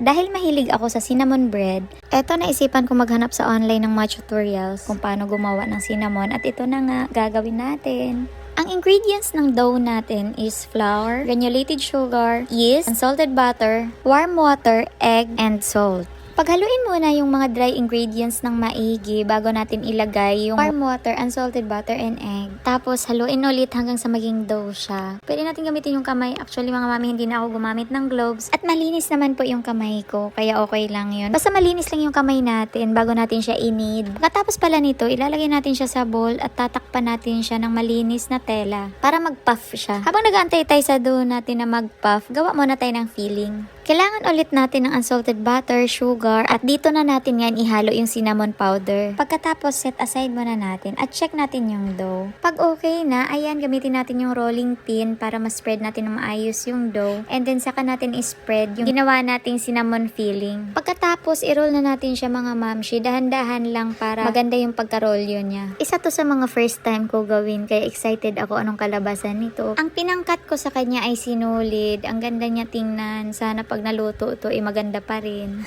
Dahil mahilig ako sa cinnamon bread, eto naisipan ko maghanap sa online ng mga tutorials kung paano gumawa ng cinnamon at ito na nga gagawin natin. Ang ingredients ng dough natin is flour, granulated sugar, yeast, unsalted butter, warm water, egg, and salt. Paghaluin muna yung mga dry ingredients ng maigi bago natin ilagay yung warm water, unsalted butter, and egg. Tapos haluin ulit hanggang sa maging dough siya. Pwede natin gamitin yung kamay. Actually mga mami, hindi na ako gumamit ng gloves. At malinis naman po yung kamay ko, kaya okay lang yun. Basta malinis lang yung kamay natin bago natin siya inid. Pagkatapos pala nito, ilalagay natin siya sa bowl at tatakpan natin siya ng malinis na tela para mag-puff siya. Habang nag-aantay tayo sa dough natin na mag-puff, gawa muna tayo ng filling. Kailangan ulit natin ng unsalted butter, sugar, at dito na natin ngayon ihalo yung cinnamon powder. Pagkatapos, set aside muna natin at check natin yung dough. Pag okay na, ayan, gamitin natin yung rolling pin para ma-spread natin ng maayos yung dough. And then, saka natin i-spread yung ginawa nating cinnamon filling. Pagkatapos, i-roll na natin siya mga mamshi. Dahan-dahan lang para maganda yung pagka-rolyo niya. Isa to sa mga first time ko gawin, kaya excited ako anong kalabasan nito. Ang pinangkat ko sa kanya ay sinulid. Ang ganda niya tingnan. Sana pag naluto ito, maganda pa rin.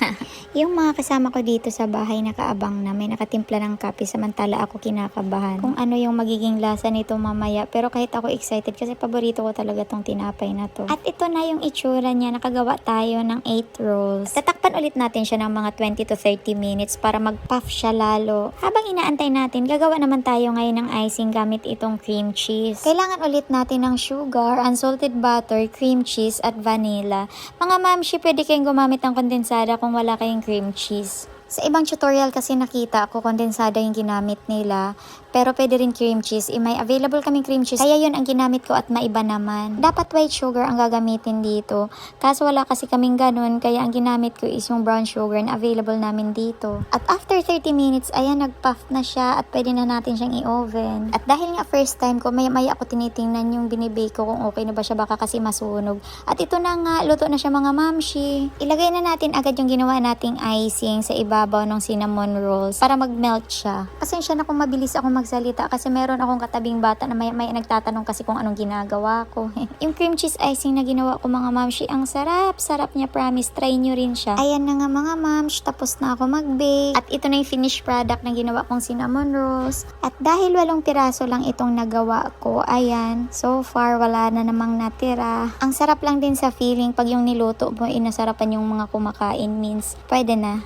Yung mga kasama ko dito sa bahay nakaabang na may nakatimpla ng kape samantala ako kinakabahan kung ano yung magiging lasa nito mamaya. Pero kahit ako excited kasi paborito ko talaga tong tinapay na to. At ito na yung itsura niya. Nakagawa tayo ng 8 rolls. Tatakpan ulit natin siya ng mga 20 to 30 minutes para mag-puff siya lalo. Habang inaantay natin, gagawa naman tayo ngayon ng icing gamit itong cream cheese. Kailangan ulit natin ng sugar, unsalted butter, cream cheese, at vanilla. Mga mamshi, pwede kayong gumamit ng kondensada kung wala kayong cream cheese. Sa ibang tutorial kasi nakita ako kondensada yung ginamit nila. Pero pwede rin cream cheese. May available kaming cream cheese. Kaya yun ang ginamit ko at maiba naman. Dapat white sugar ang gagamitin dito. Kaso wala kasi kaming ganun. Kaya ang ginamit ko is yung brown sugar na available namin dito. At after 30 minutes, ayan, nag-puff na siya at pwede na natin siyang i-oven. At dahil nga first time ko, maya-maya ako tinitingnan yung binibake ko kung okay na ba siya, baka kasi masunog. At ito na nga, luto na siya mga mamshi. Ilagay na natin agad yung ginawa nating icing sa ibabaw ng cinnamon rolls para mag-melt siya. Pasensya na kung mabilis ako magsalita kasi meron akong katabing bata na may nagtatanong kasi kung anong ginagawa ko. Yung cream cheese icing na ginawa ko mga mamshi, ang sarap niya, promise. Try nyo rin siya. Ayan na nga mga mamsh, tapos na ako mag-bake. At ito na yung finished product na ginawa kong cinnamon rolls. At dahil 8 piraso lang itong nagawa ko, ayan, so far wala na namang natira. Ang sarap lang din sa feeling pag yung niluto mo, inasarapan yung mga kumakain, means pwede na.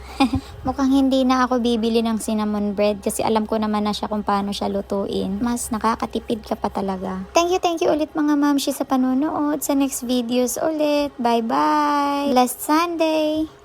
Mukhang hindi na ako bibili ng cinnamon bread kasi alam ko naman na siya kung paano siya lutuin. Mas nakakatipid ka pa talaga. Thank you ulit mga mamshi sa panonood. Sa next videos ulit. Bye-bye! Blessed Sunday!